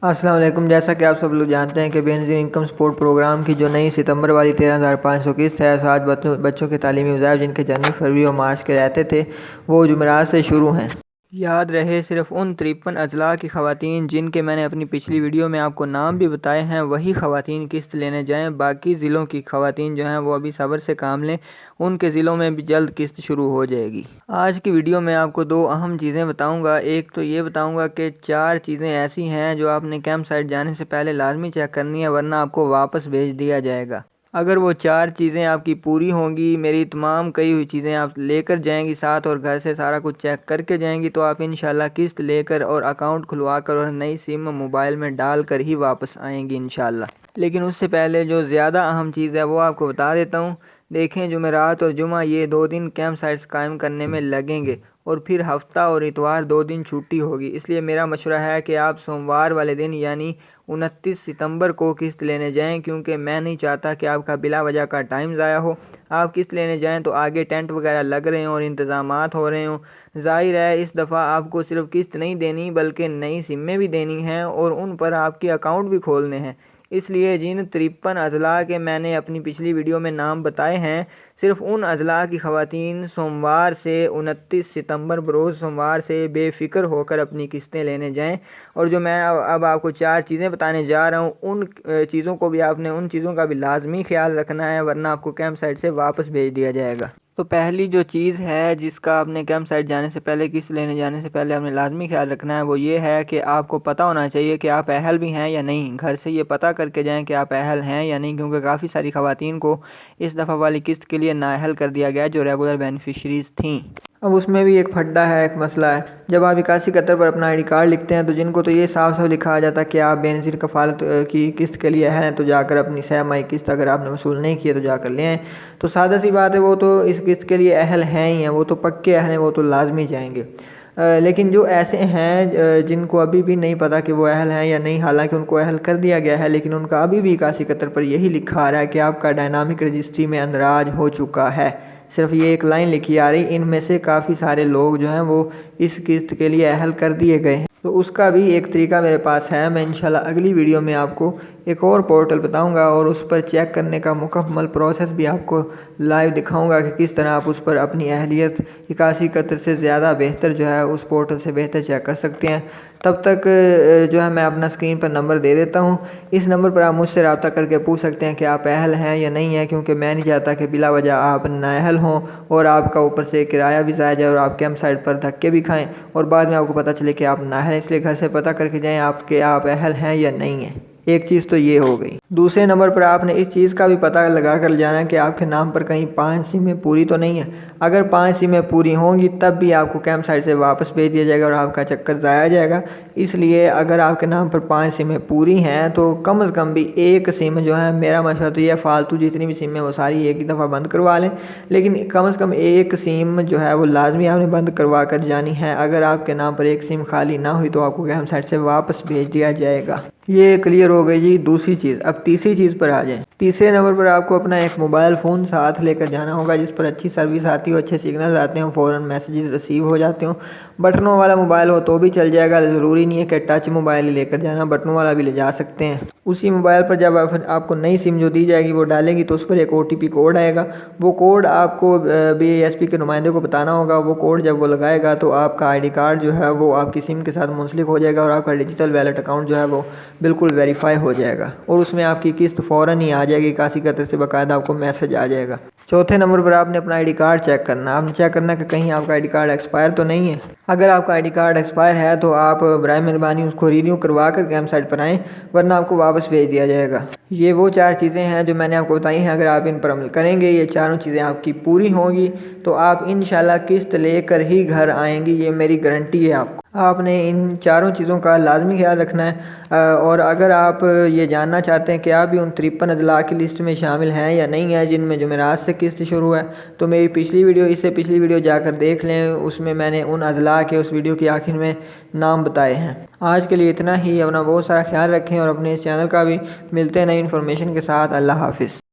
السلام علیکم۔ جیسا کہ آپ سب لوگ جانتے ہیں کہ بے نظیر انکم سپورٹ پروگرام کی جو نئی ستمبر والی 13,500 قسط ہے، 7 بچوں کے تعلیمی وظائف جن کے جنوری، فروری اور مارچ کے رہتے تھے، وہ جمعرات سے شروع ہیں۔ یاد رہے صرف ان 53 اضلاع کی خواتین جن کے میں نے اپنی پچھلی ویڈیو میں آپ کو نام بھی بتائے ہیں، وہی خواتین قسط لینے جائیں۔ باقی ضلعوں کی خواتین جو ہیں وہ ابھی صبر سے کام لیں، ان کے ضلعوں میں بھی جلد قسط شروع ہو جائے گی۔ آج کی ویڈیو میں آپ کو 2 اہم چیزیں بتاؤں گا۔ ایک تو یہ بتاؤں گا کہ 4 چیزیں ایسی ہیں جو آپ نے کیمپ سائٹ جانے سے پہلے لازمی چیک کرنی ہے، ورنہ آپ کو واپس بھیج دیا جائے گا۔ اگر وہ 4 چیزیں آپ کی پوری ہوں گی، میری تمام کہی ہوئی چیزیں آپ لے کر جائیں گی ساتھ اور گھر سے سارا کچھ چیک کر کے جائیں گی، تو آپ انشاءاللہ قسط لے کر اور اکاؤنٹ کھلوا کر اور نئی سم موبائل میں ڈال کر ہی واپس آئیں گی انشاءاللہ۔ لیکن اس سے پہلے جو زیادہ اہم چیز ہے وہ آپ کو بتا دیتا ہوں۔ دیکھیں، جمعرات اور جمعہ یہ 2 دن کیمپ سائٹس قائم کرنے میں لگیں گے، اور پھر ہفتہ اور اتوار 2 دن چھٹی ہوگی۔ اس لیے میرا مشورہ ہے کہ آپ سوموار والے دن یعنی 29 ستمبر کو قسط لینے جائیں، کیونکہ میں نہیں چاہتا کہ آپ کا بلا وجہ کا ٹائم ضائع ہو۔ آپ قسط لینے جائیں تو آگے ٹینٹ وغیرہ لگ رہے ہوں اور انتظامات ہو رہے ہوں۔ ظاہر ہے اس دفعہ آپ کو صرف قسط نہیں دینی بلکہ نئی سمیں بھی دینی ہیں اور ان پر آپ کے اکاؤنٹ بھی کھولنے ہیں۔ اس لیے جن 53 اضلاع کے میں نے اپنی پچھلی ویڈیو میں نام بتائے ہیں، صرف ان اضلاع کی خواتین سوموار سے 29 ستمبر بروز سوموار سے بے فکر ہو کر اپنی قسطیں لینے جائیں۔ اور جو میں اب آپ کو 4 چیزیں بتانے جا رہا ہوں، ان چیزوں کو بھی آپ نے ان چیزوں کا بھی لازمی خیال رکھنا ہے، ورنہ آپ کو کیمپ سائٹ سے واپس بھیج دیا جائے گا۔ تو پہلی جو چیز ہے جس کا آپ نے کیمپ سائٹ جانے سے پہلے، قسط لینے جانے سے پہلے آپ نے لازمی خیال رکھنا ہے، وہ یہ ہے کہ آپ کو پتہ ہونا چاہیے کہ آپ اہل بھی ہیں یا نہیں۔ گھر سے یہ پتہ کر کے جائیں کہ آپ اہل ہیں یا نہیں، کیونکہ کافی ساری خواتین کو اس دفعہ والی قسط کے لیے نااہل کر دیا گیا جو ریگولر بینیفیشریز تھیں۔ اب اس میں بھی ایک پھڈا ہے، ایک مسئلہ ہے۔ جب آپ 8171 پر اپنا ID کارڈ لکھتے ہیں تو جن کو تو یہ صاف صاف لکھا جاتا ہے کہ آپ بے نظیر کفالت کی قسط کے لیے ہیں، تو جا کر اپنی سہ ماہی قسط اگر آپ نے وصول نہیں کی ہے تو جا کر لے آئیں۔ تو سادہ سی بات ہے، وہ تو اس قسط کے لیے اہل ہیں ہی ہیں، وہ تو پکے اہل ہیں، وہ تو لازمی جائیں گے۔ لیکن جو ایسے ہیں جن کو ابھی بھی نہیں پتا کہ وہ اہل ہیں یا نہیں، حالانکہ ان کو اہل کر دیا گیا ہے، لیکن ان کا ابھی بھی 8171 پر یہی لکھا آ رہا ہے کہ آپ کا ڈائنامک رجسٹری میں اندراج ہو چکا ہے، صرف یہ ایک لائن لکھی آ رہی۔ ان میں سے کافی سارے لوگ جو ہیں وہ اس قسط کے لیے اہل کر دیے گئے ہیں، تو اس کا بھی ایک طریقہ میرے پاس ہے۔ میں انشاءاللہ اگلی ویڈیو میں آپ کو ایک اور پورٹل بتاؤں گا اور اس پر چیک کرنے کا مکمل پروسیس بھی آپ کو لائیو دکھاؤں گا کہ کس طرح آپ اس پر اپنی اہلیت 8171 سے زیادہ بہتر جو ہے اس پورٹل سے بہتر چیک کر سکتے ہیں۔ تب تک جو ہے میں اپنا اسکرین پر نمبر دے دیتا ہوں، اس نمبر پر آپ مجھ سے رابطہ کر کے پوچھ سکتے ہیں کہ آپ اہل ہیں یا نہیں ہیں، کیونکہ میں نہیں چاہتا کہ بلا وجہ آپ نااہل ہوں اور آپ کا اوپر سے کرایہ بھی ضائع جائے اور آپ کیمپ سائٹ پر دھکے بھی کھائیں اور بعد میں آپ کو پتہ چلے کہ آپ نااہل ہیں۔ اس لیے گھر سے پتہ کر کے جائیں کہ آپ اہل ہیں یا نہیں ہیں۔ ایک چیز تو یہ ہو گئی۔ دوسرے نمبر پر آپ نے اس چیز کا بھی پتہ لگا کر جانا کہ آپ کے نام پر کہیں 5 سمیں پوری تو نہیں ہیں۔ اگر 5 سمیں پوری ہوں گی تب بھی آپ کو کیمپ سائٹ سے واپس بھیج دیا جائے گا اور آپ کا چکر ضائع جائے گا۔ اس لیے اگر آپ کے نام پر 5 سمیں پوری ہیں تو کم از کم بھی ایک سم جو ہے، میرا مشورہ تو یہ فالتو جتنی بھی سمیں وہ ساری ایک ہی دفعہ بند کروا لیں، لیکن کم از کم ایک سم جو ہے وہ لازمی آپ نے بند کروا کر جانی ہے۔ اگر آپ کے نام پر ایک سم خالی نہ ہوئی تو آپ کو کیمپ سائٹ سے واپس بھیج دیا جائے گا۔ یہ کلیئر ہو گئی جی دوسری چیز۔ اب تیسری چیز پر آ جائیں۔ تیسرے نمبر پر آپ کو اپنا ایک موبائل فون ساتھ لے کر جانا ہوگا جس پر اچھی سروس آتی ہو، اچھے سگنل آتے ہیں، فوراً میسیجز ریسیو ہو جاتے ہوں۔ بٹنوں والا موبائل ہو تو بھی چل جائے گا، ضروری نہیں ہے کہ ٹچ موبائل ہی لے کر جانا، بٹنوں والا بھی لے جا سکتے ہیں۔ اسی موبائل پر جب آپ کو نئی سم جو دی جائے گی وہ ڈالیں گی تو اس پر ایک OTP کوڈ آئے گا۔ وہ کوڈ آپ کو BISP کے نمائندے کو بتانا ہوگا۔ وہ کوڈ جب وہ لگائے گا تو آپ کا ID کارڈ جو ہے وہ آپ کی سم کے ساتھ منسلک ہو جائے گا اور آپ کا ڈیجیٹل ویلیٹ اکاؤنٹ جو ہے وہ بالکل ویریفائی ہو جائے گا اور اس میں آپ کی قسط فوراً ہی آ جائے گی، 8171 سے باقاعدہ آپ کو میسج آ جائے گا۔ چوتھے نمبر پر آپ نے اپنا ID کارڈ چیک کرنا ہے۔ آپ نے چیک کرنا ہے کہ کہیں آپ کا ID کارڈ ایکسپائر تو نہیں ہے۔ اگر آپ کا ID کارڈ ایکسپائر ہے تو آپ برائے مہربانی اس کو رینیو کروا کر کیمپ سائٹ پر آئیں، ورنہ آپ کو واپس بھیج دیا جائے گا۔ یہ وہ 4 چیزیں ہیں جو میں نے آپ کو بتائی ہیں۔ اگر آپ ان پر عمل کریں گے، یہ چاروں چیزیں آپ کی پوری ہوں گی تو آپ انشاءاللہ قسط لے کر ہی گھر آئیں گی، یہ میری گارنٹی ہے آپ کو۔ آپ نے ان 4 چیزوں کا لازمی خیال رکھنا ہے، اور اگر آپ یہ جاننا چاہتے ہیں کہ آپ بھی ان 53 اضلاع کی لسٹ میں شامل ہیں یا نہیں ہیں جن میں جمعرات سے قسط شروع ہے، تو میری پچھلی ویڈیو، اس سے پچھلی ویڈیو جا کر دیکھ لیں، اس میں میں نے ان اضلاع کے اس ویڈیو کی آخر میں نام بتائے ہیں۔ آج کے لیے اتنا ہی۔ اپنا بہت سارا خیال رکھیں اور اپنے اس چینل کا بھی۔ ملتے ہیں نئی انفارمیشن کے ساتھ۔ اللہ حافظ۔